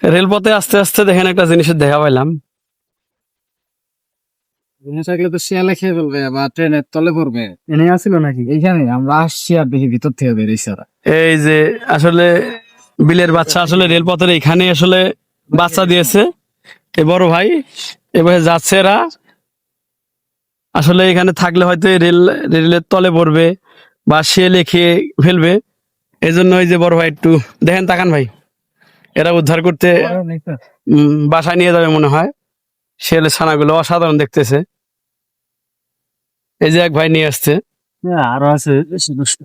রেলপথে আস্তে আস্তে দেখেন একটা জিনিসের দেখা পাইলাম। থাকলে তো শিয়ালে খেয়ে ফেলবে বা ট্রেনের তলে পড়বে। এনে আসছিল নাকি এইখানে? আমরা আসছি আর দেখি ভিতর থেকে বেরিয়েছে ওরা। এই যে আসলে বিলের বাচ্চা আসলে রেলপথের এখানে আসলে বাচ্চা দিয়েছে এ বড় ভাই, এবারে যাচ্ছে এরা। আসলে এখানে থাকলে হয়তো রেলের তলে পড়বে বা শিয়ালে খেয়ে ফেলবে। এই জন্য ওই যে বড় ভাই একটু দেখেন, তাকান ভাই, এরা উদ্ধার করতে বাসায় নিয়ে যাবে মনে হয়। শিয়ালের ছানাগুলো অসাধারণ দেখতেছে। এই যে এক ভাই নিয়ে আসছে। আরো আছে বেশি দুষ্ট।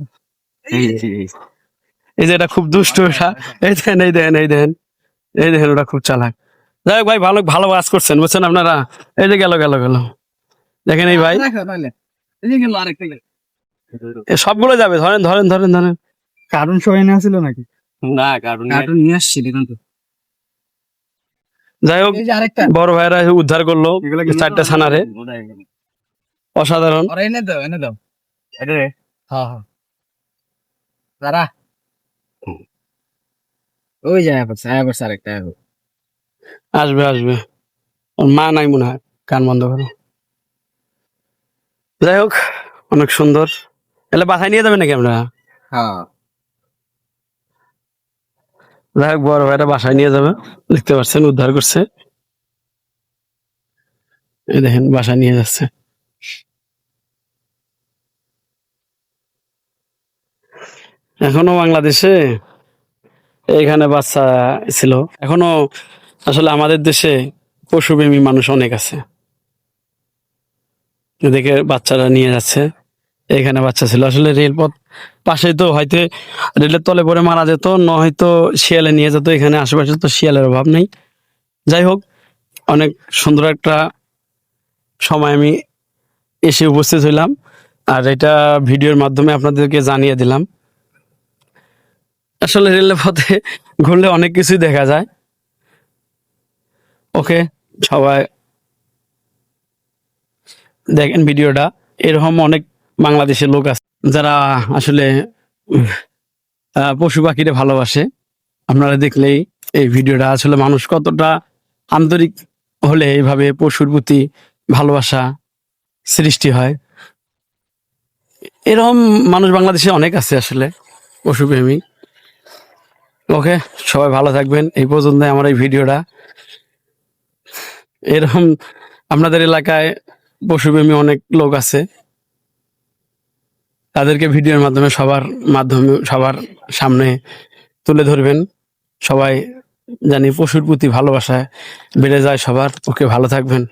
এই যে এটা খুব দুষ্ট ওটা। এই দেখেন, এই দেখেন, এই দেখেন, এই দেখেন, ওটা খুব চালাক। যাই হোক ভাই, ভালো ভালো কাজ করছেন বুঝছেন আপনারা। এই যে গেল গেল গেল, দেখেন এই ভাই, এ সবগুলো যাবে। ধরেন ধরেন ধরেন ধরেন। কার্টুন সবাই এনে আসছিল নাকি? না, কার্টুন কার্টুন নিয়ে আসছিল কিন্তু। যাই হোক, এই যে আরেকটা বড় ভাইরা উদ্ধার করলো চারটা ছানারে, অসাধারণ। ওরা এনে দাও, এনে দাও। হ্যাঁ হ্যাঁ দাঁড়া। ওই যায় পড়ছে আরেকটা। আসবে আসবে, ওর মা নাই মনে হয়, কান বন্ধ করো। যাই হোক, অনেক সুন্দর। এলে বাসায় নিয়ে যাবেন নাকি আমরা? হ্যাঁ যাই হোক, বড় ভাইটা বাসায় নিয়ে যাবে। দেখতে পাচ্ছেন উদ্ধার করছে, এই দেখেন বাসায় নিয়ে যাচ্ছে। এখনো বাংলাদেশে এইখানে বাচ্চা ছিল। এখনো আসলে আমাদের দেশে পশুপ্রেমী মানুষ অনেক আছে, এদিকে বাচ্চারা নিয়ে যাচ্ছে। এখানে বাচ্চা ছিল, আসলে রেলপথ পাশে তো হয়তো রেলের তলে পড়ে মারা যেত, নয়তো শিয়ালে নিয়ে যেত। এখানে আশেপাশে তো শিয়ালের অভাব নেই। যাই হোক, অনেক সুন্দর একটা সময় আমি এসে উপস্থিত হইলাম, আর এটা ভিডিওর মাধ্যমে আপনাদেরকে জানিয়ে দিলাম। আসলে রেলের পথে ঘুরলে অনেক কিছুই দেখা যায়। ওকে, সবাই দেখেন ভিডিওটা। এরকম অনেক বাংলাদেশের লোক আছে যারা আসলে পশু পাখিরে ভালোবাসে। আপনারা দেখলেই এই ভিডিওটা আসলে মানুষ কতটা আন্তরিক হলে এইভাবে পশুর প্রতি ভালোবাসা সৃষ্টি হয়। এরকম মানুষ বাংলাদেশে অনেক আছে আসলে পশুপ্রেমী। ওকে, সবাই ভালো থাকবেন। এই পর্যন্ত আমার এই ভিডিওটা। এরকম আপনাদের এলাকায় পশুপ্রেমী অনেক লোক আছে, তাদেরকে ভিডিওর মাধ্যমে সবার সামনে তুলে ধরবেন। সবাই জানি পশুর প্রতি ভালোবাসা বেড়ে যায় সবার। ওকে, ভালো থাকবেন।